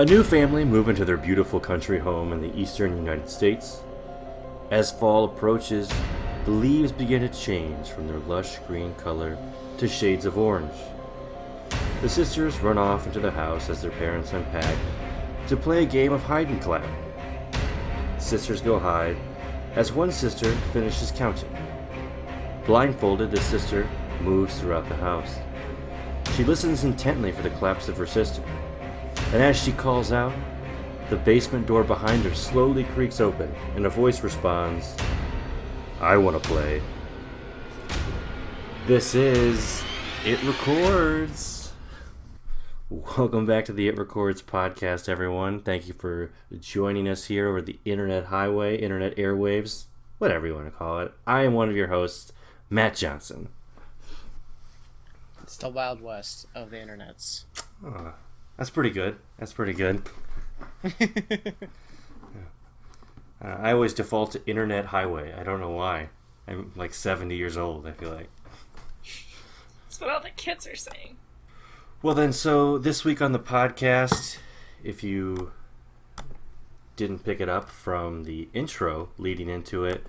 A new family move into their beautiful country home in the eastern United States. As fall approaches, the leaves begin to change from their lush green color to shades of orange. The sisters run off into the house as their parents unpack to play a game of hide and clap. The sisters go hide as one sister finishes counting. Blindfolded, the sister moves throughout the house. She listens intently for the claps of her sister, and as she calls out, the basement door behind her slowly creaks open, and a voice responds, "I want to play." This is It Records. Welcome back to the It Records podcast, everyone. Thank you for joining us here over the internet highway, internet airwaves, whatever you want to call it. I am one of your hosts, Matt Johnson. It's the Wild West of the internets. Oh, that's pretty good. I always default to internet highway. I don't know why. I'm like 70 years old, I feel like. That's what all the kids are saying. Well then, so this week on the podcast, if you didn't pick it up from the intro leading into it,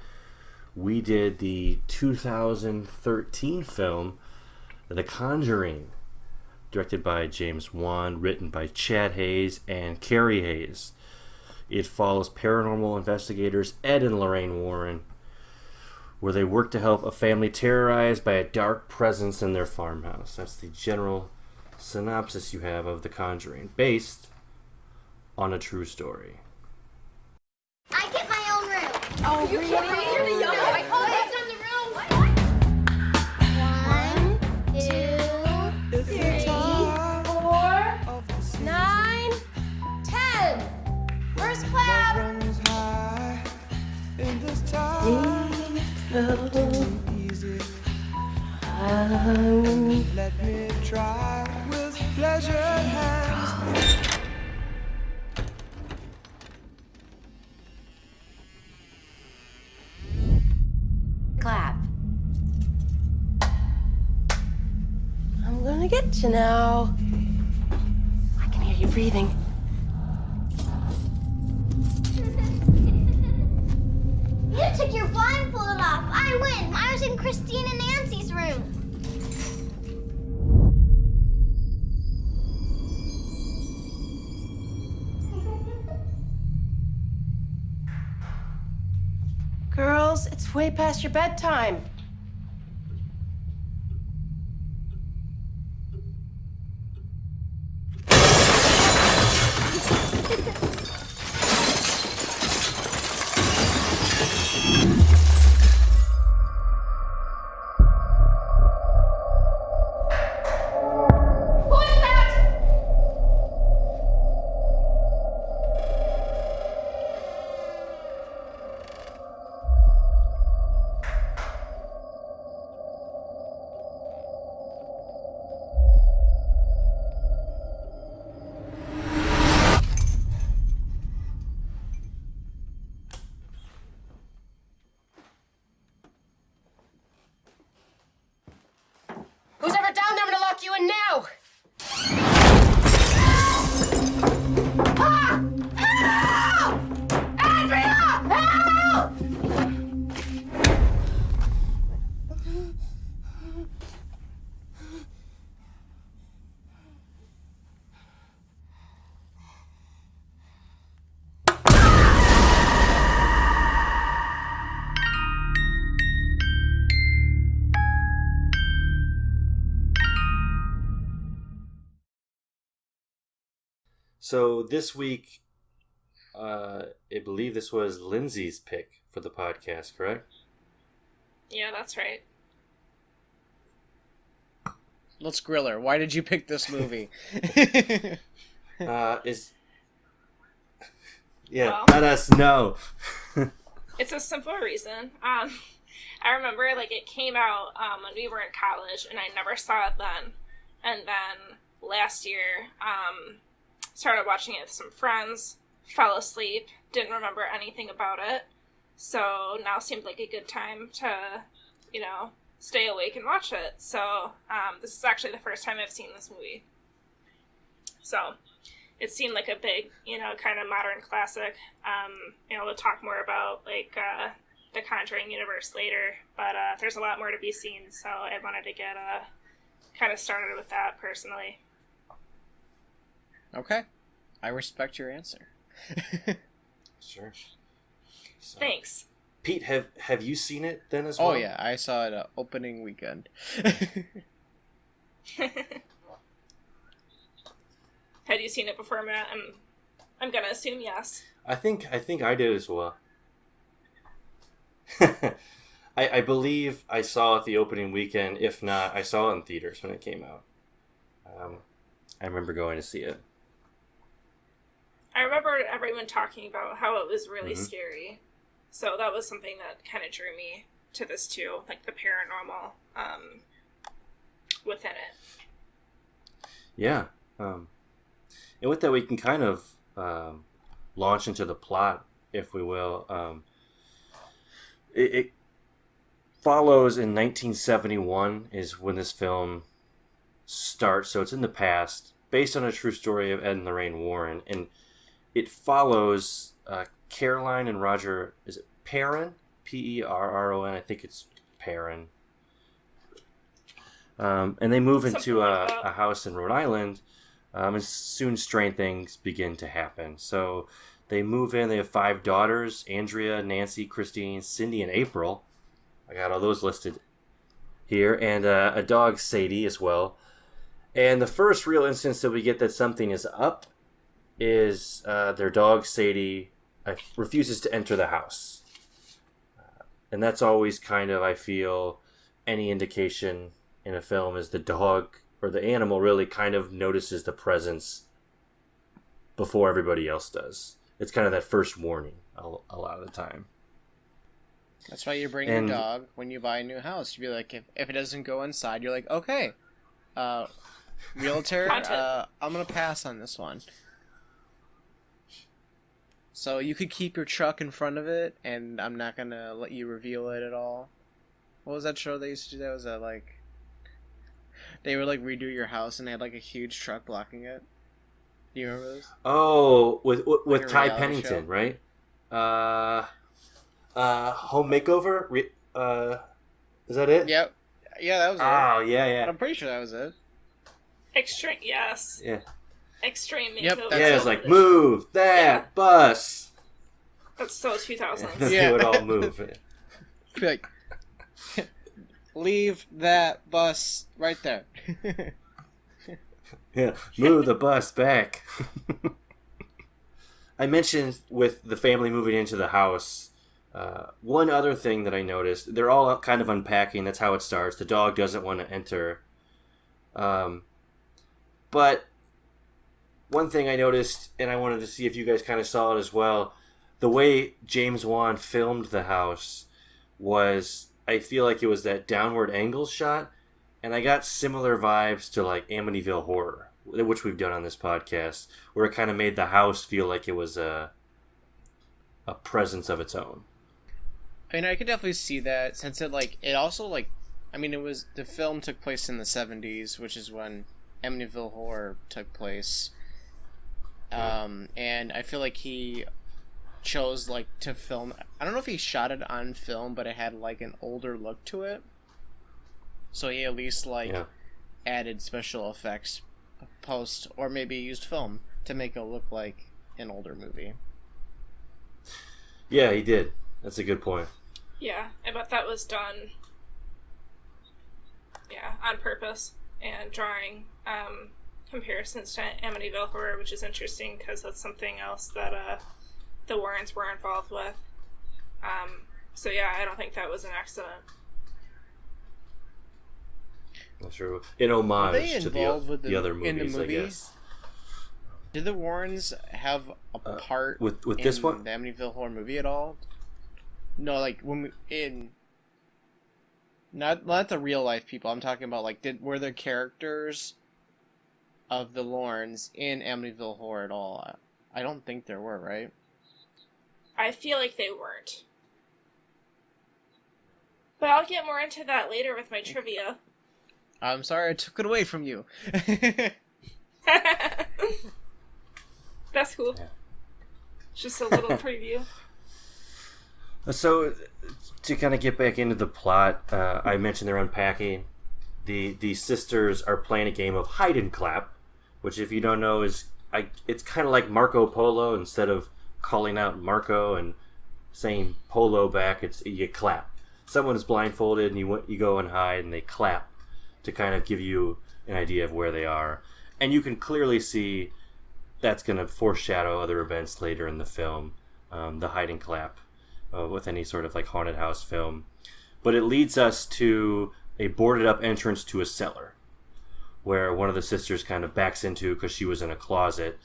we did the 2013 film, The Conjuring, directed by James Wan, written by Chad Hayes and Carrie Hayes. It follows paranormal investigators Ed and Lorraine Warren, where they work to help a family terrorized by a dark presence in their farmhouse. That's the general synopsis you have of The Conjuring, based on a true story. I get my own room. Oh, You really? can't read the yellow. No, I call it in the room. 1, 2, 3, 4, 9, 10. First clap. Let me try with pleasure hands. Clap. I'm gonna get you now. I can hear you breathing. You took your blindfold off. I win. I was in Christine and Nancy's room. Girls, it's way past your bedtime. Who is that? Who's ever down there? I'm gonna lock you in now. Ah! Help! Andrea! Help! So this week, I believe this was Lindsay's pick for the podcast, correct? Yeah, that's right. Let's grill her. Why did you pick this movie? Well- Let us know. It's a simple reason. I remember it came out when we were in college, and I never saw it then. And then last year, started watching it with some friends, fell asleep, didn't remember anything about it. So now seemed like a good time to, stay awake and watch it. So this is actually the first time I've seen this movie. So it seemed like a big, kind of modern classic. We'll talk more about like the Conjuring universe later, but there's a lot more to be seen, so I wanted to get kind of started with that personally. Okay. I respect your answer. Sure. So, Thanks. Pete, have you seen it then as well? Oh yeah, I saw it opening weekend. Had you seen it before, Matt? I'm gonna assume yes. I think I did as well. I believe I saw it the opening weekend. If not, I saw it in theaters when it came out. I remember going to see it. I remember everyone talking about how it was really scary. So that was something that kind of drew me to this too, like the paranormal within it. Yeah. And with that, we can kind of launch into the plot, if we will. It follows in 1971 is when this film starts, so it's in the past, based on a true story of Ed and Lorraine Warren, and it follows Caroline and Roger, is it Perron? Perron, I think it's Perron. And they move into a house in Rhode Island, and soon strange things begin to happen. So they move in, they have 5 daughters, Andrea, Nancy, Christine, Cindy, and April. I got all those listed here, and a dog, Sadie, as well. And the first real instance that we get that something is up is their dog, Sadie, refuses to enter the house. And that's always kind of, I feel, any indication in a film is the dog or the animal really kind of notices the presence before everybody else does. It's kind of that first warning a lot of the time. That's why you bring your dog when you buy a new house. You'd be like, if it doesn't go inside, you're like, okay, realtor, I'm going to pass on this one. So you could keep your truck in front of it, and I'm not going to let you reveal it at all. What was that show they used to do? That was like... They would, like, redo your house, and they had, like, a huge truck blocking it. Do you remember those? Oh, with Like Ty reality Pennington, show? right? Home Makeover? Is that it? Yep. Yeah, that was it. Oh, yeah. I'm pretty sure that was it. Extreme, yes. Yeah. Extreme Yep, makeover. that's Yeah, it's like, move that bus. That's so 2000s. They would all move. Be like, leave that bus right there. Yeah, move the bus back. I mentioned with the family moving into the house, one other thing that I noticed, they're all kind of unpacking. That's how it starts. The dog doesn't want to enter. But one thing I noticed, and I wanted to see if you guys kind of saw it as well, the way James Wan filmed the house was, I feel like it was that downward angle shot, and I got similar vibes to like Amityville Horror, which we've done on this podcast, where it kind of made the house feel like it was a presence of its own. I mean, I could definitely see that, since it also, it was, the film took place in the 70s, which is when Amityville Horror took place. And I feel like he chose, to film, I don't know if he shot it on film, but it had, an older look to it. So he at least, added special effects post, or maybe used film to make it look like an older movie. Yeah, he did. That's a good point. Yeah, I bet that was done, on purpose, and drawing comparisons to Amityville Horror, which is interesting because that's something else that the Warrens were involved with. So yeah, I don't think that was an accident. That's true. In homage to the other movies, in the movie? I guess. Did the Warrens have a part with in this one? the Amityville Horror movie at all? No, not the real life people. I'm talking about were there characters of the Lornes in Amityville Horror at all? I don't think there were, right? I feel like they weren't. But I'll get more into that later with my trivia. I'm sorry I took it away from you. That's cool. Yeah. Just a little preview. So, to kind of get back into the plot, I mentioned they're unpacking. The sisters are playing a game of hide and clap, which, if you don't know, it's kind of like Marco Polo. Instead of calling out Marco and saying Polo back, you clap. Someone is blindfolded, and you go and hide, and they clap to kind of give you an idea of where they are. And you can clearly see that's going to foreshadow other events later in the film, the hide and clap, with any sort of like haunted house film. But it leads us to a boarded up entrance to a cellar, where one of the sisters kind of backs into because she was in a closet,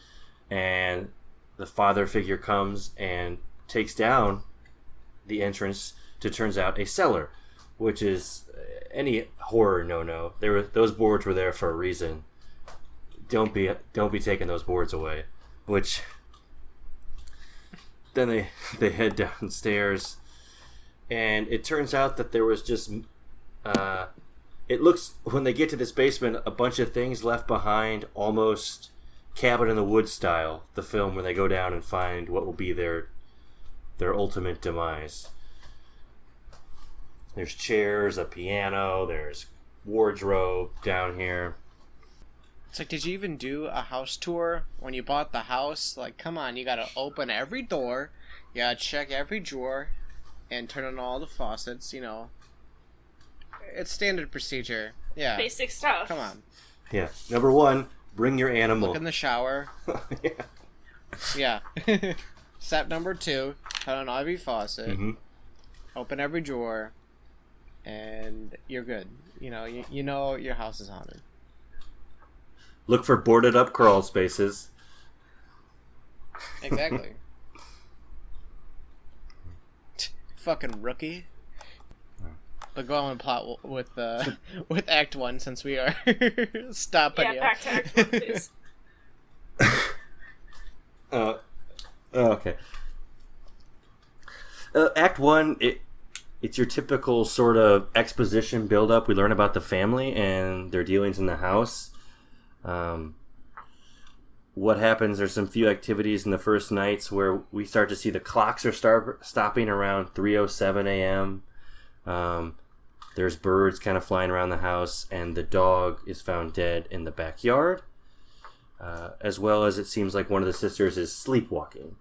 and the father figure comes and takes down the entrance to, turns out, a cellar, which is any horror no-no. Those boards were there for a reason. Don't be taking those boards away. Which then they head downstairs, and it turns out that there was just it looks, when they get to this basement, a bunch of things left behind, almost Cabin in the Woods style, the film where they go down and find what will be their ultimate demise. There's chairs, a piano, there's wardrobe down here. It's like, did you even do a house tour when you bought the house? Like, come on, you gotta open every door, you gotta check every drawer, and turn on all the faucets, you know. It's standard procedure. Yeah. Basic stuff. Come on. Yeah. Number one, bring your animal. Look in the shower. Yeah. Yeah. Step number 2, turn on every faucet, Mm-hmm. open every drawer, and you're good. You know your house is haunted. Look for boarded up crawl spaces. Exactly. Fucking rookie. But go on and plot with Act 1, since we are stopping you. Yeah, back to Act 1, please. Okay. Act 1, it's your typical sort of exposition build-up. We learn about the family and their dealings in the house. What happens, there's some few activities in the first nights where we start to see the clocks are stopping around 3:07 a.m. There's birds kind of flying around the house, and the dog is found dead in the backyard. As well as it seems like one of the sisters is sleepwalking.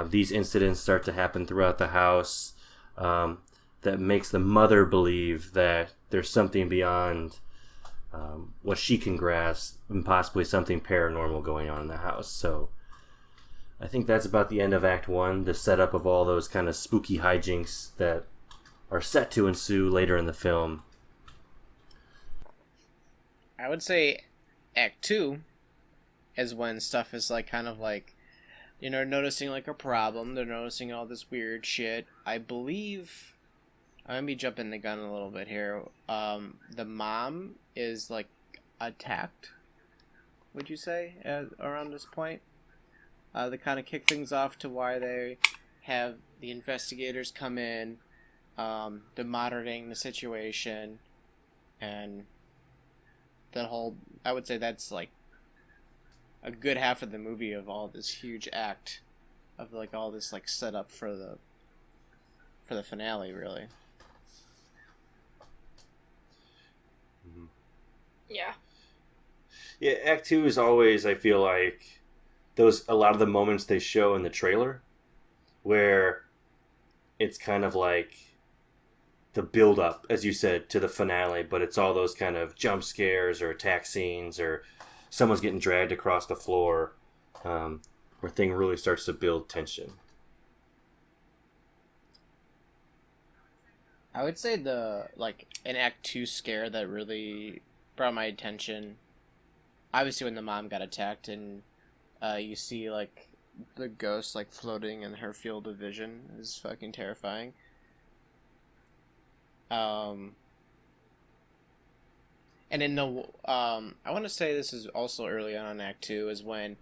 These incidents start to happen throughout the house that makes the mother believe that there's something beyond what she can grasp, and possibly something paranormal going on in the house. So I think that's about the end of Act 1, the setup of all those kind of spooky hijinks that are set to ensue later in the film. I would say Act 2 is when stuff is like kind of like, noticing like a problem. They're noticing all this weird shit. I believe, I'm gonna be jumping the gun a little bit here. The mom is like attacked, would you say, around this point? They kind of kick things off to why they have the investigators come in. They're monitoring the situation, and the whole, I would say that's like a good half of the movie of all this huge act of like all this like setup for the finale, really. Yeah. Yeah, Act 2 is always, I feel like, a lot of the moments they show in the trailer, where it's kind of like the build up, as you said, to the finale, but it's all those kind of jump scares or attack scenes or someone's getting dragged across the floor, where thing really starts to build tension. I would say an Act 2 scare that really brought my attention, obviously when the mom got attacked and you see like the ghost like floating in her field of vision, is fucking terrifying. And in the I want to say this is also early on in Act 2, is when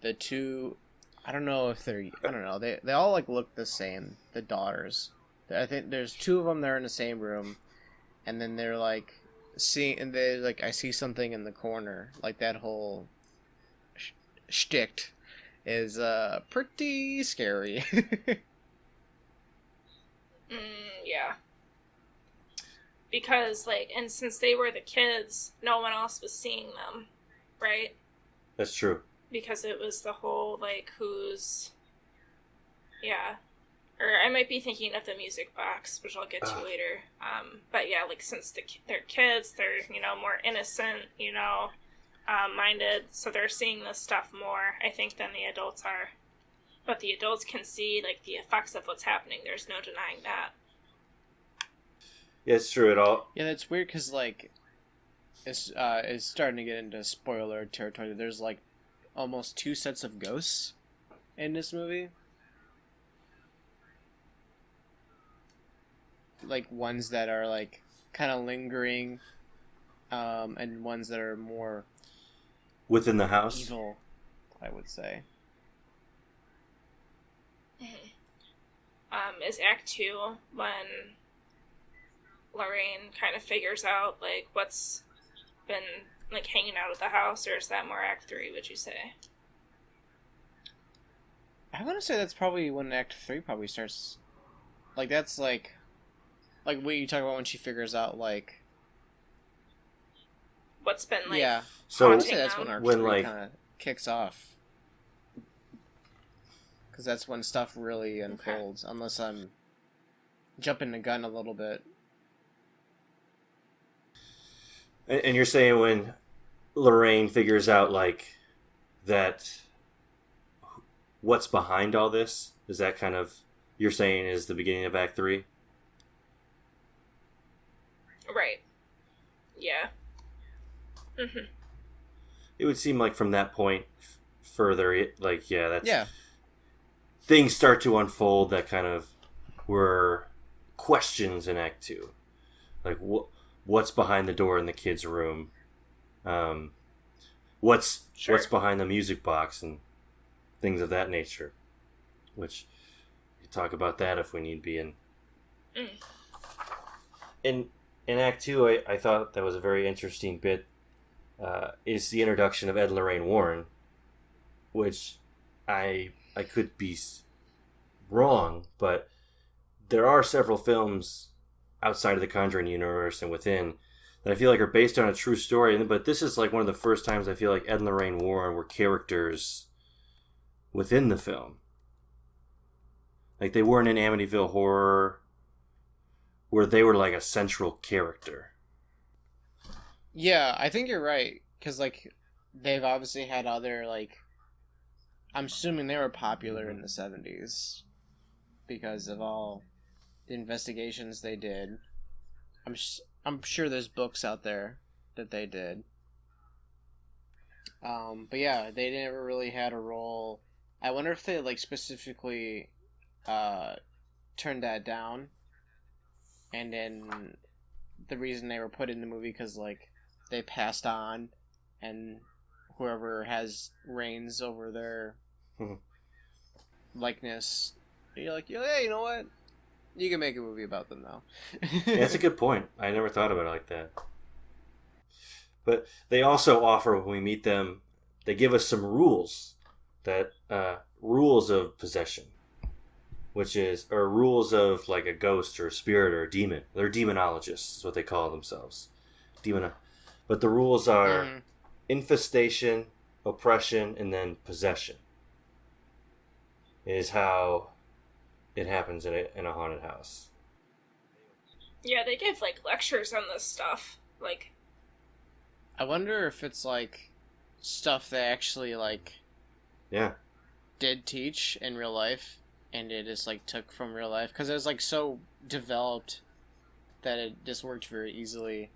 the two, I don't know, they all like look the same, the daughters. I think there's 2 of them, they're in the same room, and then they're like I see something in the corner, like that whole shtick is pretty scary. Yeah. Because, like, and since they were the kids, no one else was seeing them, right? That's true. Because it was the whole, like, who's... Yeah. Or I might be thinking of the music box, which I'll get to later. But yeah, like, since they're kids, they're, more innocent, minded, so they're seeing this stuff more, I think, than the adults are. But the adults can see, like, the effects of what's happening. There's no denying that. Yeah, it's true at all. Yeah, that's weird because, like, it's starting to get into spoiler territory. There's, like, almost 2 sets of ghosts in this movie. Like, ones that are, like, kind of lingering, and ones that are more... Within the house? Evil, I would say. Is Act 2 when Lorraine kind of figures out, like, what's been, like, hanging out at the house, or is that more Act 3, would you say? I want to say that's probably when Act 3 probably starts... Like, that's, like what you talk about when she figures out, like... What's been, like, yeah. So, I would say that's when Act 3 like... kind of kicks off. Because that's when stuff really unfolds, unless I'm jumping the gun a little bit. And you're saying when Lorraine figures out, like, that what's behind all this? Is that kind of, you're saying, is the beginning of Act 3? Right. Yeah. Mm-hmm. It would seem like from that point further, that's... Yeah. Things start to unfold that kind of were questions in Act 2. Like, what's behind the door in the kid's room? What's behind the music box and things of that nature? Which, we can talk about that if we need be. In Act 2, I thought that was a very interesting bit, is the introduction of Ed and Lorraine Warren, which I could be wrong, but there are several films outside of the Conjuring universe and within that I feel like are based on a true story. But this is like one of the first times I feel like Ed and Lorraine Warren were characters within the film. Like, they weren't in Amityville Horror, where they were like a central character. Yeah, I think you're right. Because, like, they've obviously had other, like... I'm assuming they were popular in the 70s because of all the investigations they did. I'm sure there's books out there that they did. But yeah, they never really had a role. I wonder if they, like, specifically turned that down. And then the reason they were put in the movie because, like, they passed on and whoever has reigns over their likeness, you're like, yeah, you know what? You can make a movie about them now. Yeah, that's a good point. I never thought about it like that. But they also offer, when we meet them, they give us some rules rules of possession, or rules of, like, a ghost or a spirit or a demon. They're demonologists, is what they call themselves. But the rules are infestation, oppression, and then possession. Is how it happens in a haunted house. Yeah, they give, like, lectures on this stuff. Like, I wonder if it's, like, stuff they actually, like... Yeah. Did teach in real life, and it just, like, took from real life. Because it was, like, so developed that it just worked very easily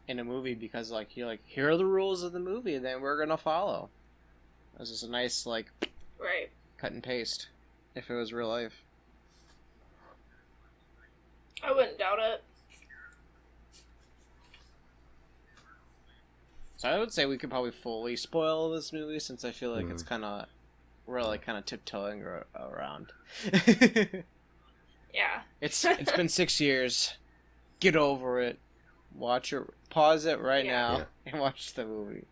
in a movie, because, like, you're like, here are the rules of the movie, and then we're gonna follow. It was just a nice, like... Right. Cut and paste, if it was real life. I wouldn't doubt it. So I would say we could probably fully spoil this movie, since I feel like it's kind of... We're, like, kind of tiptoeing around. Yeah. It's been 6 years. Get over it. Watch it. Pause it right now and watch the movie.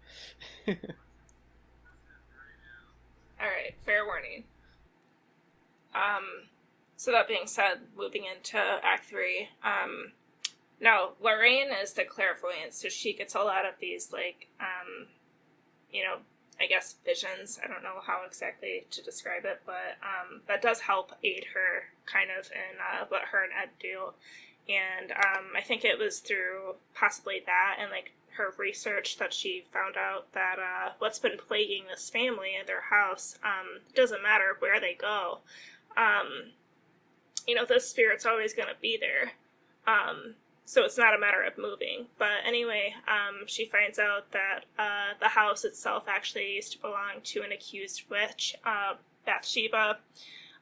Alright, fair warning. So that being said, moving into Act 3, now, Lorraine is the clairvoyant, so she gets a lot of these, like, I guess visions. I don't know how exactly to describe it, but that does help aid her kind of in what her and Ed do. And I think it was through possibly that and, like, her research that she found out that what's been plaguing this family in their house, doesn't matter where they go. This spirit's always going to be there. So it's not a matter of moving. But anyway, she finds out that the house itself actually used to belong to an accused witch, Bathsheba.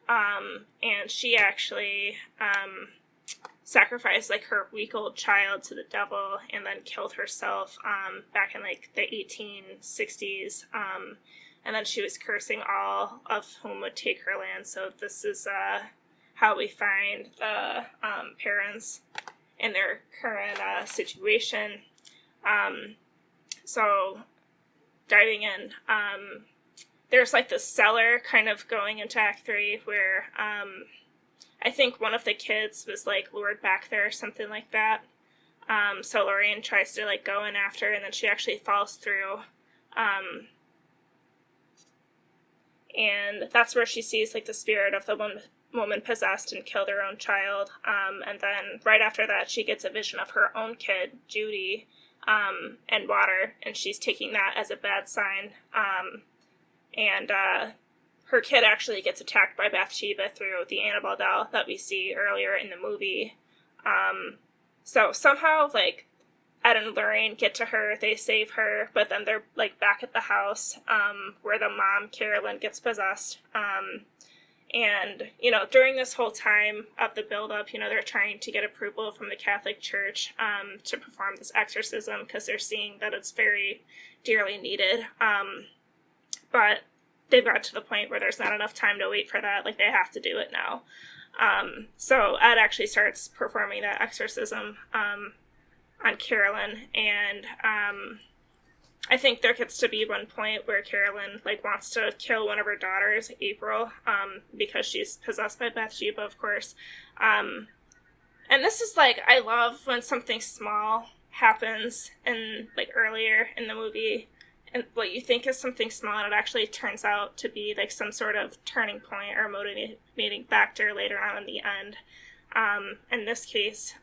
And she actually sacrificed, like, her week-old child to the devil and then killed herself back in, like, the 1860s. And then she was cursing all of whom would take her land. So this is how we find the parents in their current situation. So diving in, there's, like, the cellar kind of going into Act 3 where I think one of the kids was, like, lured back there or something like that. So Lorraine tries to, like, go in after, and then she actually falls through. And that's where she sees, like, the spirit of the woman possessed and killed her own child. And then right after that, she gets a vision of her own kid, Judy, and water, and she's taking that as a bad sign. And her kid actually gets attacked by Bathsheba through the Annabelle doll that we see earlier in the movie. So somehow, like, Ed and Lorraine get to her, they save her, but then they're, like, back at the house where the mom, Carolyn, gets possessed. And, during this whole time of the build-up, they're trying to get approval from the Catholic Church to perform this exorcism because they're seeing that it's very dearly needed. But they've got to the point where there's not enough time to wait for that. Like, they have to do it now. So Ed actually starts performing that exorcism on Carolyn, and I think there gets to be one point where Carolyn, like, wants to kill one of her daughters, April, because she's possessed by Bathsheba, of course. And this is, like, I love when something small happens in, like, earlier in the movie, and what you think is something small, and it actually turns out to be, like, some sort of turning point or motivating factor later on in the end. In this case,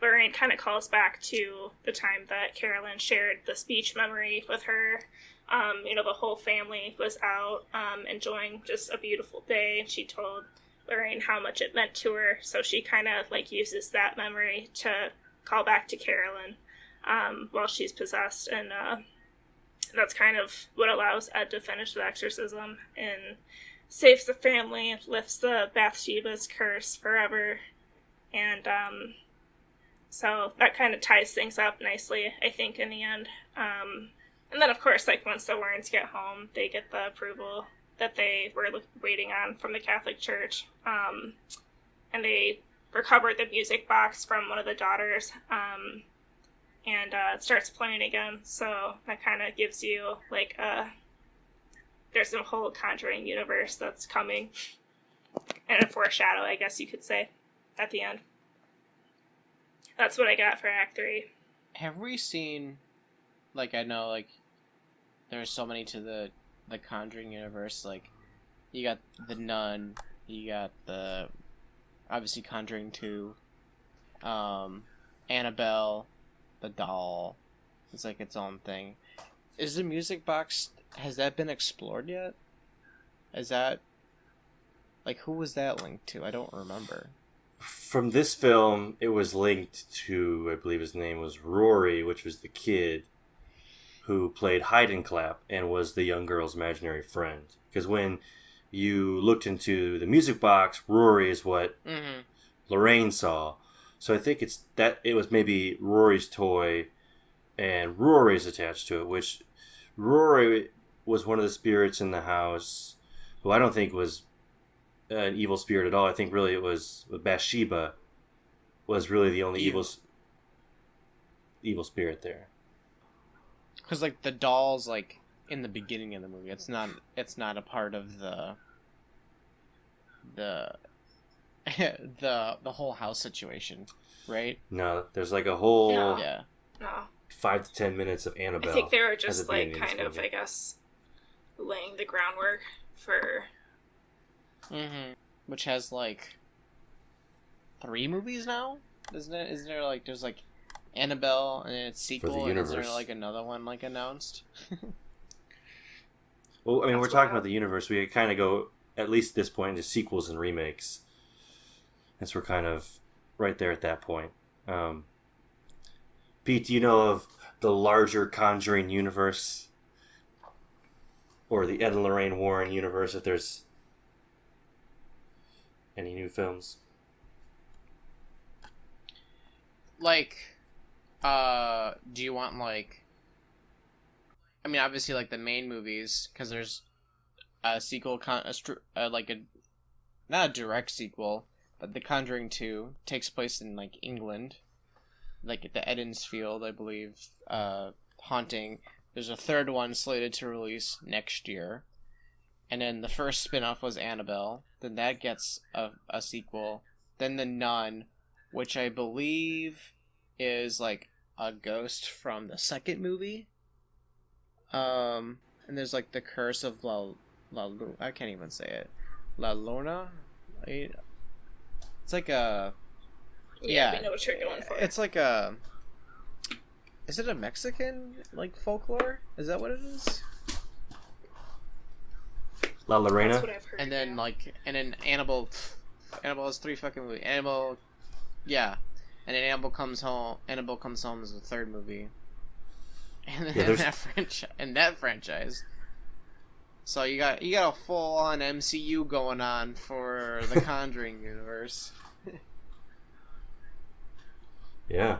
Lorraine kind of calls back to the time that Carolyn shared the speech memory with her. The whole family was out enjoying just a beautiful day, and she told Lorraine how much it meant to her, so she kind of, like, uses that memory to call back to Carolyn while she's possessed, and that's kind of what allows Ed to finish the exorcism and saves the family and lifts the Bathsheba's curse forever. And so that kind of ties things up nicely, I think, in the end. And then, of course, like, once the Warrens get home, they get the approval that they were waiting on from the Catholic Church. And they recovered the music box from one of the daughters, and it starts playing again. So that kind of gives you, like, there's a whole Conjuring universe that's coming. And a foreshadow, I guess you could say, at the end. That's what I got for Act 3. Have we seen, like, I know, like, there's so many to the Conjuring universe, like, you got The Nun, you got the, obviously, Conjuring 2, Annabelle, the doll, it's like its own thing. Is the music box, has that been explored yet? Is that, like, who was that linked to? I don't remember. From this film, it was linked to, I believe his name was Rory, which was the kid who played Hide and Clap and was the young girl's imaginary friend. Because when you looked into the music box, Rory is what Lorraine saw. So I think it was maybe Rory's toy and Rory's attached to it, which Rory was one of the spirits in the house who I don't think was an evil spirit at all. I think really it was Bathsheba was really the only evil spirit there. Because, like, the doll's, like, in the beginning of the movie. It's not a part of the the whole house situation, right? No, there's like a whole No. Yeah. No. 5 to 10 minutes of Annabelle. I think they were at the just like beginning of kind this of, movie. I guess, laying the groundwork for. Mm-hmm. Which has like 3 movies now, isn't it? Isn't there like there's like Annabelle and then its sequel, and is there universe. like another one like announced? Well, I mean, we're That's talking wild. about the universe. We kind of go, at least at this point, into sequels and remakes. As we're kind of right there at that point. Pete, do you know of the larger Conjuring universe? Or the Ed and Lorraine Warren universe, if there's any new films? Like, do you want like? I mean, obviously, like the main movies, because there's a sequel, like a not a direct sequel, but The Conjuring 2 takes place in like England, like at the Edensfield, I believe, haunting. There's a third one slated to release next year, and then the first spin-off was Annabelle. Then that gets a sequel. Then The Nun, which I believe is like a ghost from the second movie. And there's like the Curse of I can't even say it. La Lorna? It's like a... Yeah, we know what you're going for. It's like a... Is it a Mexican, like, folklore? Is that what it is? La Lorena? That's what I've heard. And then, yeah. like... And then Annabelle... Annabelle has 3 fucking movies. Annabelle... Yeah. And then Annabelle Comes Home is the third movie. And then that franchise. So you got a full on MCU going on for the Conjuring universe. Yeah.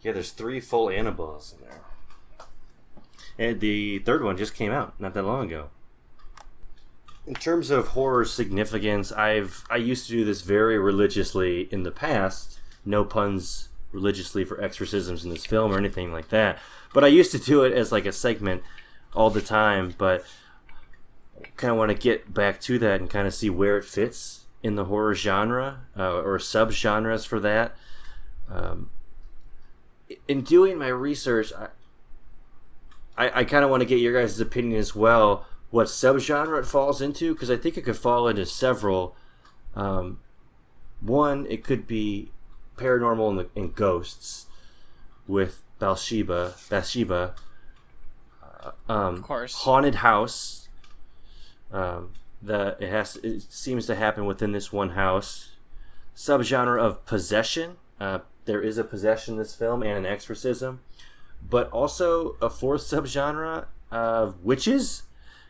Yeah, there's 3 full Annabelles in there. And the third one just came out not that long ago. In terms of horror significance, I used to do this very religiously in the past. No puns religiously for exorcisms in this film or anything like that. But I used to do it as like a segment all the time, but kind of want to get back to that and kind of see where it fits in the horror genre, or subgenres for that. In doing my research, I kind of want to get your guys' opinion as well, what subgenre it falls into, because I think it could fall into several. One, it could be paranormal and ghosts with Bathsheba, Of course. haunted house. It seems to happen within this one house. Subgenre of possession. There is a possession in this film and an exorcism, but also a 4th subgenre of witches,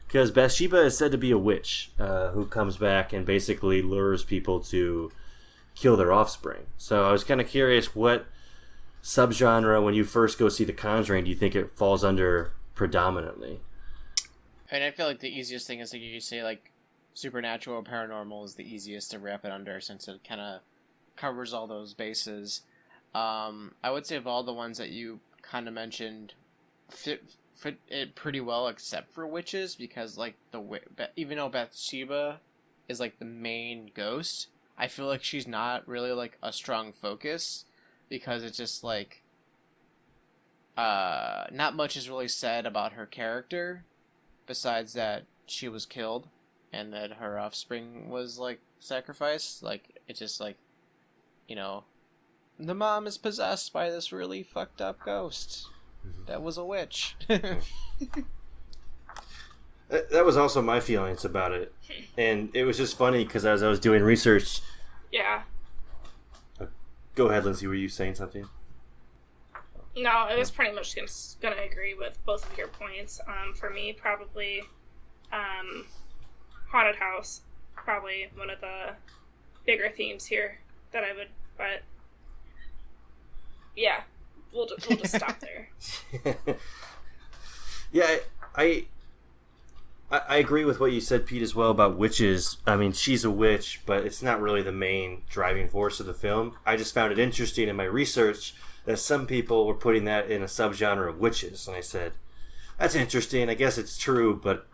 because Bathsheba is said to be a witch who comes back and basically lures people to kill their offspring. So I was kind of curious, what subgenre, when you first go see The Conjuring, do you think it falls under predominantly? And I feel like the easiest thing is like you say like supernatural or paranormal is the easiest to wrap it under, since it kind of covers all those bases. I would say of all the ones that you kind of mentioned, fit it pretty well, except for witches, because like even though Bathsheba is like the main ghost, I feel like she's not really like a strong focus, because it's just like not much is really said about her character besides that she was killed and that her offspring was like sacrificed. Like it's just like, you know, the mom is possessed by this really fucked up ghost that was a witch. That was also my feelings about it, and it was just funny because as I was doing research. Yeah. Go ahead, Lindsay. Were you saying something? No, I was pretty much gonna agree with both of your points. For me, probably haunted house, probably one of the bigger themes here that I would. But yeah, we'll just stop there. Yeah, I agree with what you said, Pete, as well about witches. I mean, she's a witch, but it's not really the main driving force of the film. I just found it interesting in my research that some people were putting that in a subgenre of witches, and I said, That's interesting. I guess it's true, but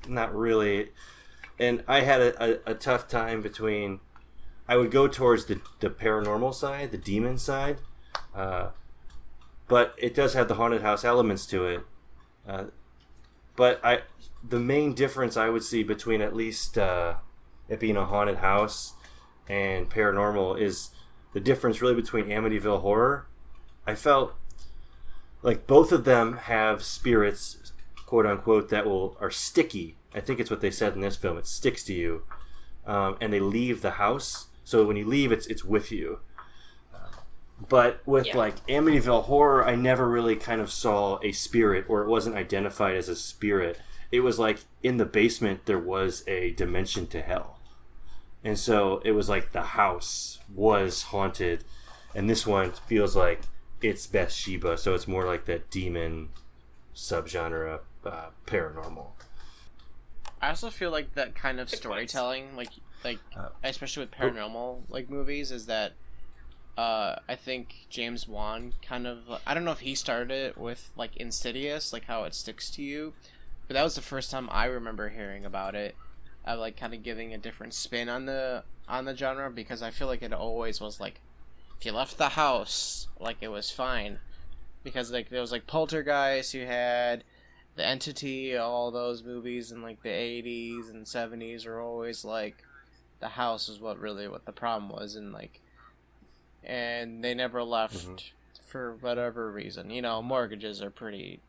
not really. And I had a tough time between... I would go towards the paranormal side, the demon side. But it does have the haunted house elements to it. But the main difference I would see between at least it being a haunted house and paranormal is the difference really between Amityville Horror. I felt like both of them have spirits, quote unquote, that are sticky. I think it's what they said in this film. It sticks to you, and they leave the house. So when you leave, it's with you. But with like Amityville Horror, I never really kind of saw a spirit, or it wasn't identified as a spirit. It was like in the basement there was a dimension to hell. And so it was like the house was haunted. And this one feels like it's Bathsheba, so it's more like that demon subgenre paranormal. I also feel like that kind of storytelling, like especially with paranormal like movies, is that I think James Wan kind of, I don't know if he started it with like Insidious, like how it sticks to you, but that was the first time I remember hearing about it, like kind of giving a different spin on the genre, because I feel like it always was like, if you left the house, like it was fine, because like there was like Poltergeist, you had The Entity, all those movies in like the 80s and 70s are always like the house is what the problem was, and they never left for whatever reason. You know, mortgages are pretty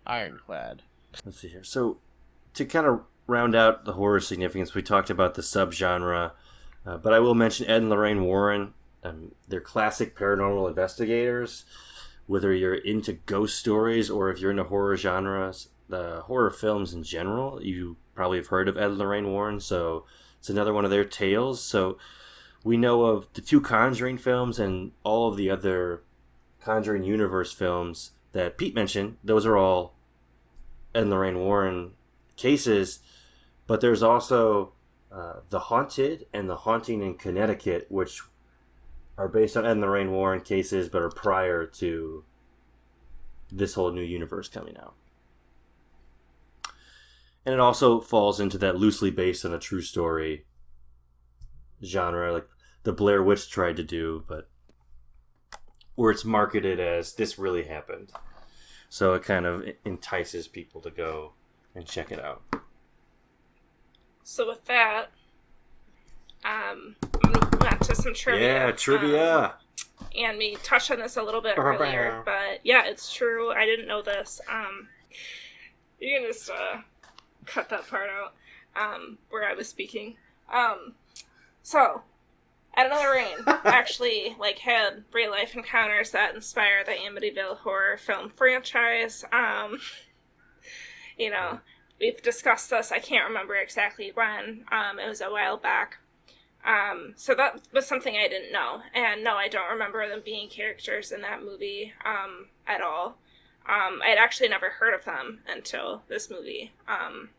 ironclad. Let's see here. So, to kind of round out the horror significance, we talked about the subgenre, but I will mention Ed and Lorraine Warren. They're classic paranormal investigators. Whether you're into ghost stories or if you're into horror genres, the horror films in general, you probably have heard of Ed and Lorraine Warren, so it's another one of their tales. So we know of the 2 Conjuring films and all of the other Conjuring universe films that Pete mentioned. Those are all Ed and Lorraine Warren cases, but there's also The Haunted and The Haunting in Connecticut, which are based on Ed and Lorraine Warren cases, but are prior to this whole new universe coming out. And it also falls into that loosely based on a true story genre, like the Blair Witch tried to do, but where it's marketed as this really happened. So it kind of entices people to go and check it out. So with that, I'm going to move on to some trivia. Yeah, trivia! And we touched on this a little bit earlier, but yeah, it's true. I didn't know this. You can just cut that part out where I was speaking. So, Ed and Lorraine actually had real life encounters that inspired the Amityville Horror film franchise. We've discussed this. I can't remember exactly when. It was a while back. So that was something I didn't know. And no, I don't remember them being characters in that movie at all. I'd actually never heard of them until this movie. And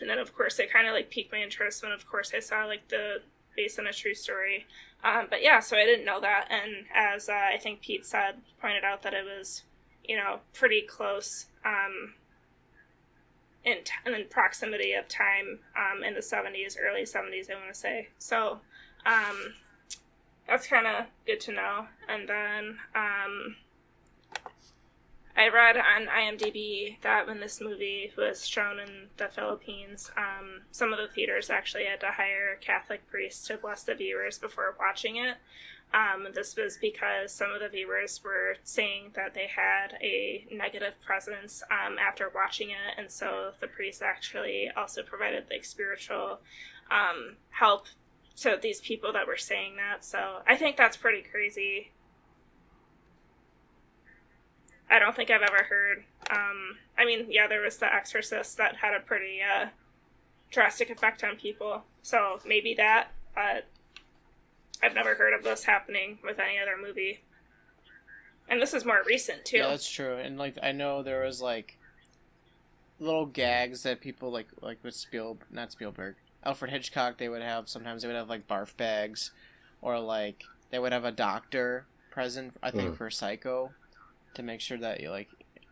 then, of course, it kind of piqued my interest when, of course, I saw the based on a true story. But yeah, so I didn't know that. And as I think Pete pointed out that it was, pretty close in proximity of time in the 70s, early 70s, I want to say. So that's kind of good to know. And then I read on IMDb that when this movie was shown in the Philippines, some of the theaters actually had to hire Catholic priests to bless the viewers before watching it. This was because some of the viewers were saying that they had a negative presence after watching it, and so the priests actually also provided spiritual help to these people that were saying that. So I think that's pretty crazy. I don't think I've ever heard. There was The Exorcist that had a pretty drastic effect on people. So maybe that, but I've never heard of this happening with any other movie. And this is more recent, too. Yeah, that's true. And, I know there was, little gags that people, with not Spielberg, Alfred Hitchcock, sometimes they would have, barf bags, or, they would have a doctor present, I think, for Psycho, to make sure that,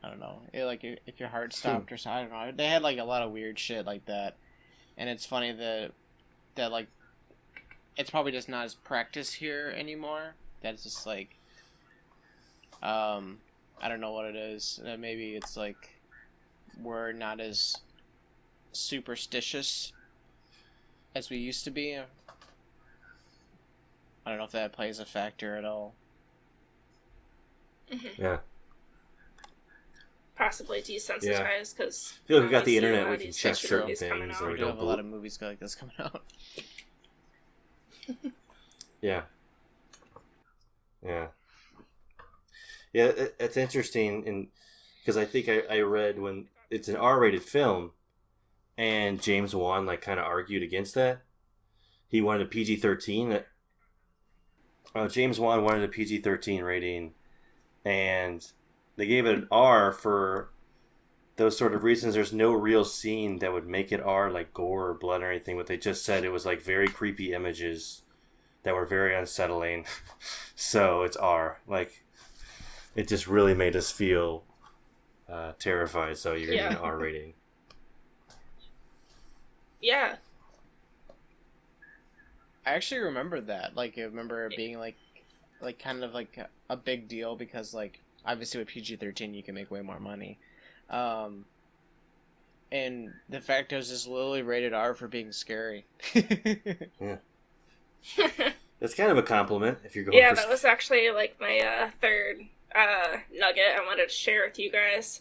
I don't know, if your heart stopped or something. I don't know. They had like a lot of weird shit like that, and it's funny that like it's probably just not as practiced here anymore. That's just like, I don't know what it is. Maybe it's like we're not as superstitious as we used to be. I don't know if that plays a factor at all. Mm-hmm. Yeah. Possibly desensitized because I feel like we got the internet. We can check certain things, or We we do don't. have a lot of movies like this coming out. Yeah. Yeah. Yeah, it's interesting, because I think I read when it's an R-rated film, and James Wan like kind of argued against that. He wanted a PG-13. James Wan wanted a PG-13 rating, and they gave it an R for those sort of reasons. There's no real scene that would make it R, like gore or blood or anything, but they just said it was like very creepy images that were very unsettling. So it's R. Like, it just really made us feel terrified, so you're getting an R rating. Yeah. I actually remember that. Like, I remember it being like kind of like a big deal because, like, obviously with PG-13 you can make way more money. And the fact it was just literally rated R for being scary. Yeah. That's kind of a compliment if you're going. Yeah, that was actually like my third nugget I wanted to share with you guys.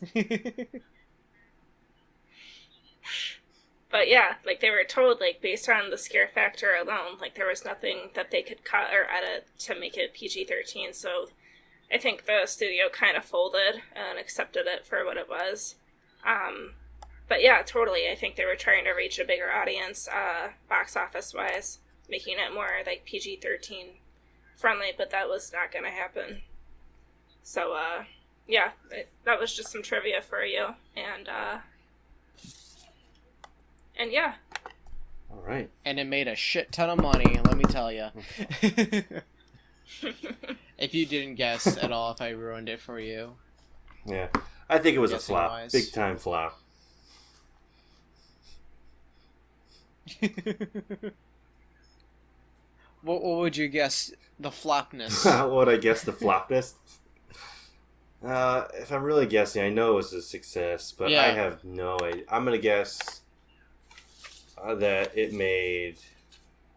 But yeah, like they were told, like based on the scare factor alone, like there was nothing that they could cut or edit to make it PG-13. So I think the studio kind of folded and accepted it for what it was. But yeah, totally. I think they were trying to reach a bigger audience, box office wise, making it more like PG-13 friendly, but that was not going to happen. So yeah, that was just some trivia for you, and yeah. All right. And it made a shit ton of money, let me tell you. If you didn't guess at all, if I ruined it for you. Yeah. I think it was a flop. Guessing-wise. Big time flop. What would you guess the flopness? What would I guess the flopness? If I'm really guessing, I know it was a success, but Yeah. I have no idea. I'm going to guess that it made,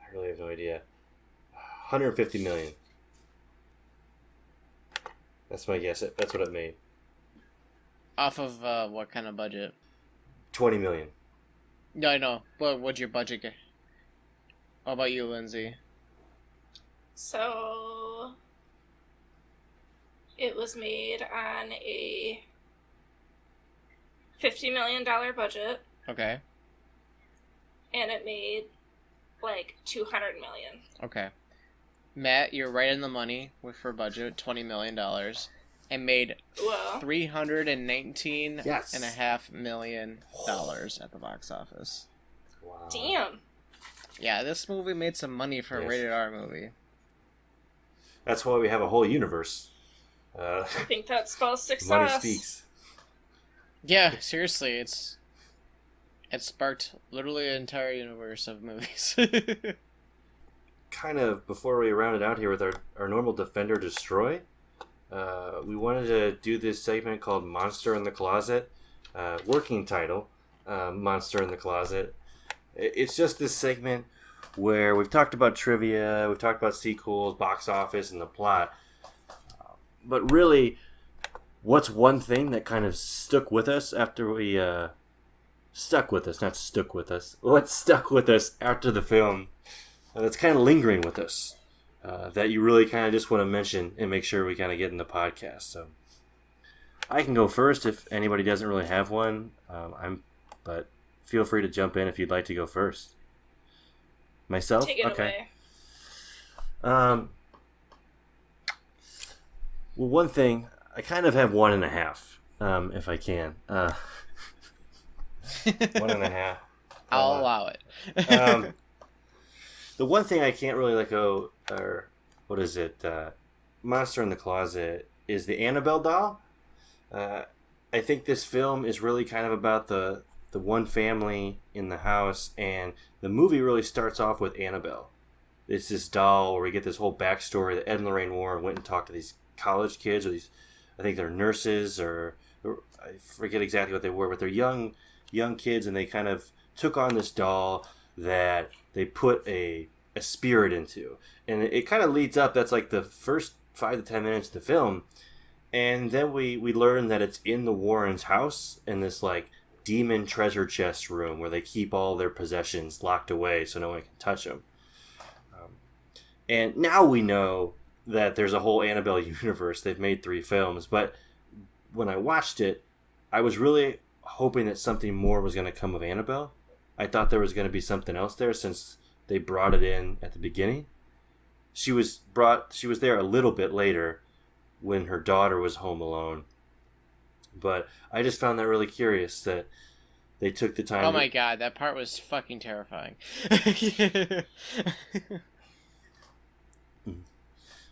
I really have no idea, 150 million. That's my guess. That's what it made. Off of what kind of budget? 20 million. No, I know. What'd your budget get? How about you, Lindsay? So it was made on a $50 million budget, Okay. and it made like $200 million. Okay. Matt, you're right in the money for budget, $20 million, and made Whoa. $319 Yes. and a half million dollars at the box office. Wow. Damn. Yeah, this movie made some money for a Yes. rated R movie. That's why we have a whole universe. I think that spells Money success. speaks. Yeah, seriously, it sparked literally an entire universe of movies. Kind of, before we round it out here with our normal Defender Destroy, we wanted to do this segment called Monster in the Closet. Working title, Monster in the Closet. It's just this segment where we've talked about trivia, we've talked about sequels, box office, and the plot. But really, what's one thing that kind of stuck with us after we... stuck with us, not stuck with us. What stuck with us after the film that's kind of lingering with us, that you really kind of just want to mention and make sure we kind of get in the podcast. So I can go first if anybody doesn't really have one. But feel free to jump in if you'd like to go first. Myself? Take it Okay. away. Well, one thing, I kind of have 1.5, if I can. 1.5. I'll allow it. The one thing I can't really let go, or what is it? Monster in the Closet is the Annabelle doll. I think this film is really kind of about the one family in the house, and the movie really starts off with Annabelle. It's this doll where we get this whole backstory that Ed and Lorraine Warren went and talked to these college kids, or these, I think they're nurses, or I forget exactly what they were, but they're young kids, and they kind of took on this doll that they put a spirit into, and it kind of leads up. That's like the first 5 to 10 minutes of the film, and then we learn that it's in the Warrens' house in this like demon treasure chest room where they keep all their possessions locked away so no one can touch them. And now we know that there's a whole Annabelle universe. They've made 3 films, but when I watched it, I was really hoping that something more was going to come of Annabelle. I thought there was going to be something else there since they brought it in at the beginning. She was there a little bit later when her daughter was home alone. But I just found that really curious that they took the time. Oh my god, that part was fucking terrifying.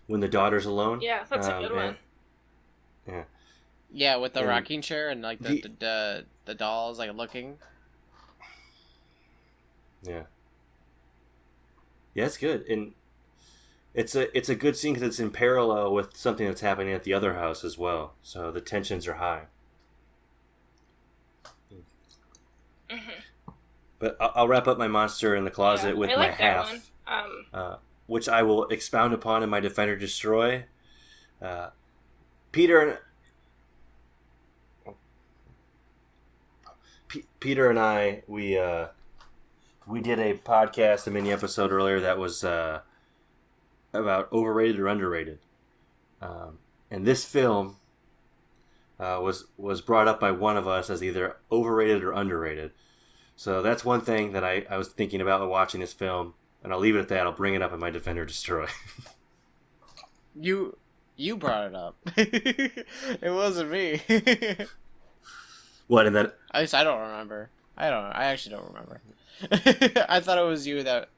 When the daughter's alone? Yeah, that's a good one. Yeah. Yeah, with the rocking chair and like the dolls like looking. Yeah. Yeah, it's good, and it's a good scene because it's in parallel with something that's happening at the other house as well. So the tensions are high. Mm-hmm. But I'll wrap up my monster in the closet with my half, which I will expound upon in my Defend or Destroy. Peter and I, we did a podcast, a mini episode earlier that was about overrated or underrated. And this film was brought up by one of us as either overrated or underrated. So that's one thing that I was thinking about watching this film, and I'll leave it at that. I'll bring it up in my Defend or Destroy. You brought it up. It wasn't me. What, and then... At least I don't remember. I actually don't remember. I thought it was you that,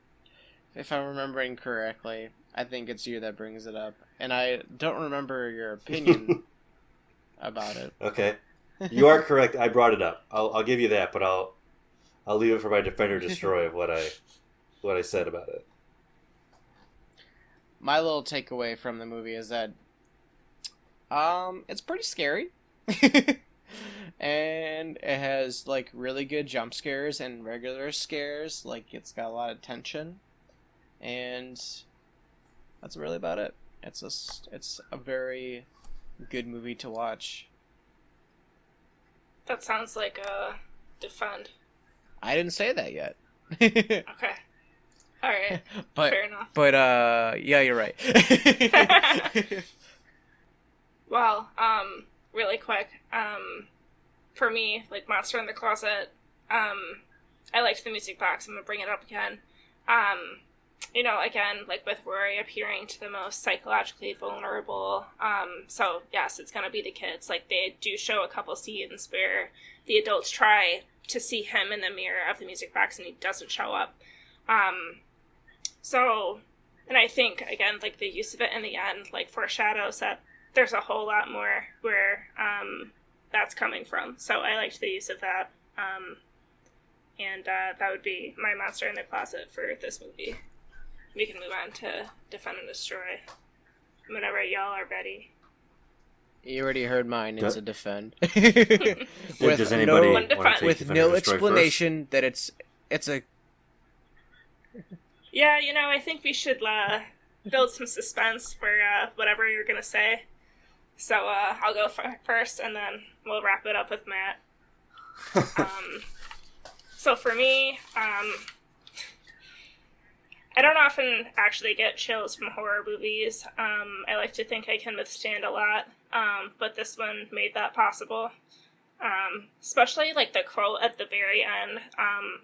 if I'm remembering correctly, I think it's you that brings it up. And I don't remember your opinion about it. Okay. You are correct. I brought it up. I'll give you that, but I'll leave it for my Defend or Destroy of what I said about it. My little takeaway from the movie is that it's pretty scary. And it has like really good jump scares and regular scares. Like it's got a lot of tension, and that's really about it. It's a very good movie to watch. That sounds like a Defend. I didn't say that yet. Okay. All right. Fair enough. But yeah, you're right. Well, really quick, for me, like Monster in the Closet, I liked the music box. I'm gonna bring it up again. Again, like with Rory appearing to the most psychologically vulnerable. So yes, it's gonna be the kids. Like they do show a couple scenes where the adults try to see him in the mirror of the music box and he doesn't show up. And I think again, like the use of it in the end, like foreshadows that there's a whole lot more where that's coming from. So I liked the use of that. And that would be my Monster in the Closet for this movie. We can move on to Defend and Destroy whenever y'all are ready. You already heard mine. It's a Defend. Does anybody want to take with Defend no or Destroy explanation first? that it's a... Yeah, I think we should build some suspense for whatever you're going to say. So I'll go first, and then we'll wrap it up with Matt. So for me, I don't often actually get chills from horror movies. I like to think I can withstand a lot, but this one made that possible. Especially like the quote at the very end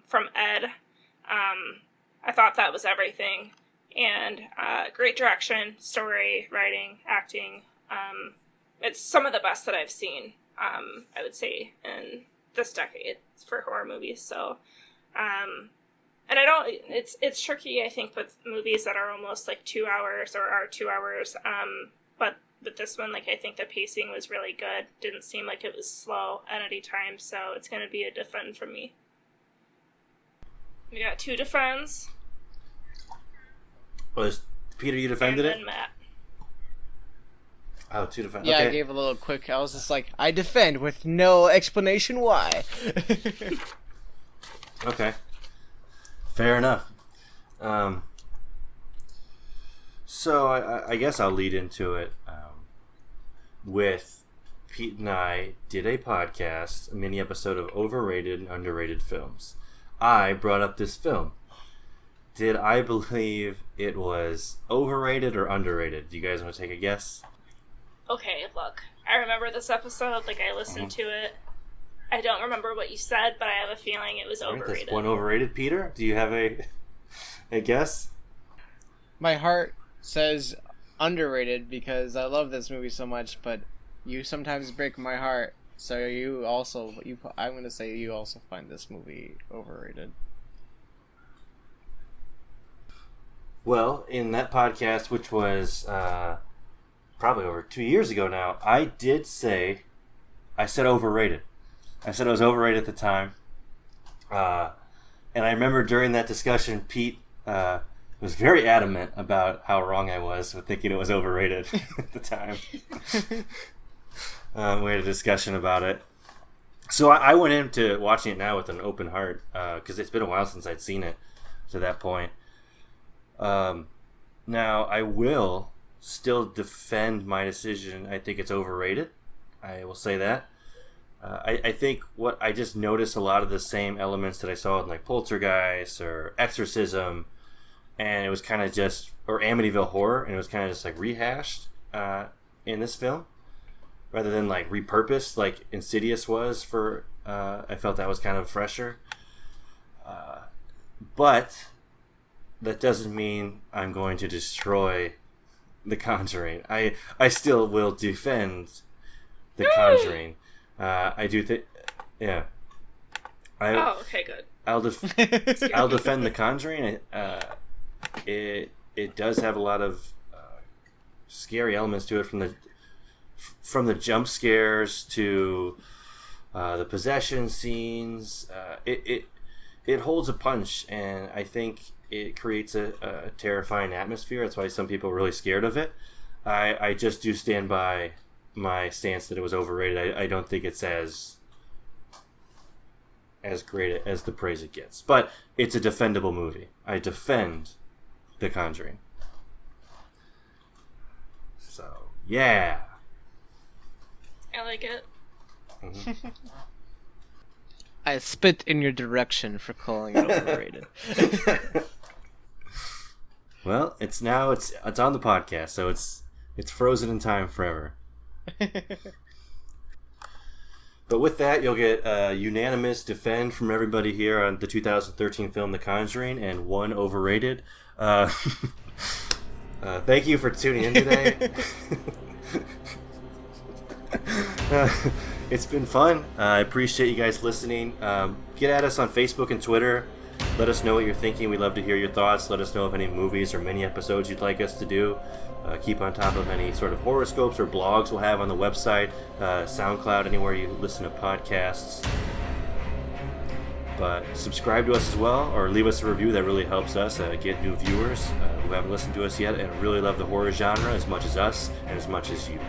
from Ed. I thought that was everything. And great direction, story, writing, acting. It's some of the best that I've seen, I would say, in this decade for horror movies. So, and it's tricky, I think, with movies that are almost like 2 hours or are 2 hours. but with this one, like, I think the pacing was really good. Didn't seem like it was slow at any time, so it's going to be a defend for me. We got 2 defends. Well, Peter, you defended and it? Matt. Oh, 2 defend. Yeah, okay. I gave a little quick. I was just like, I defend with no explanation why. Okay. Fair enough. So I guess I'll lead into it with Pete and I did a podcast, a mini episode of overrated and underrated films. I brought up this film. Did I believe it was overrated or underrated? Do you guys want to take a guess? Okay, look. I remember this episode, like, I listened to it. I don't remember what you said, but I have a feeling it was overrated. That's one overrated. Peter, do you have a guess? My heart says underrated because I love this movie so much, but you sometimes break my heart. So I'm going to say you also find this movie overrated. Well, in that podcast, which was probably over 2 years ago now, I said overrated. I said it was overrated at the time. And I remember during that discussion, Pete was very adamant about how wrong I was with thinking it was overrated at the time. We had a discussion about it. So I went into watching it now with an open heart because it's been a while since I'd seen it to that point. Now, I will still defend my decision. I think it's overrated. I will say that. I think what I just noticed a lot of the same elements that I saw in like Poltergeist or Exorcism, and it was kind of just, or Amityville Horror, and it was kind of just like rehashed in this film, rather than like repurposed like Insidious was for. I felt that was kind of fresher, but that doesn't mean I'm going to destroy The Conjuring. I still will defend The Conjuring. I do think, yeah. Okay, good. I'll defend The Conjuring. It does have a lot of scary elements to it, from the jump scares to the possession scenes. It holds a punch, and I think it creates a terrifying atmosphere. That's why some people are really scared of it. I just do stand by my stance that it was overrated. I don't think it's as great as the praise it gets, but it's a defendable movie. I defend The Conjuring. So yeah, I like it. Mm-hmm. I spit in your direction for calling it overrated. Well, it's on the podcast, so it's frozen in time forever. But with that, you'll get a unanimous defend from everybody here on the 2013 film The Conjuring, and one overrated. Thank you for tuning in today. It's been fun. I appreciate you guys listening. Get at us on Facebook and Twitter. Let us know what you're thinking. We'd love to hear your thoughts. Let us know of any movies or mini episodes you'd like us to do. Keep on top of any sort of horoscopes or blogs we'll have on the website, SoundCloud, anywhere you listen to podcasts. But subscribe to us as well, or leave us a review. That really helps us get new viewers who haven't listened to us yet and really love the horror genre as much as us and as much as you.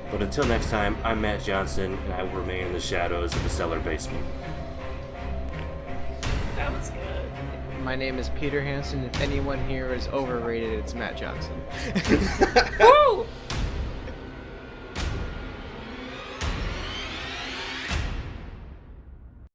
But until next time, I'm Matt Johnson, and I will remain in the shadows of the cellar basement. That was good. My name is Peter Hansen. If anyone here is overrated, it's Matt Johnson. Woo!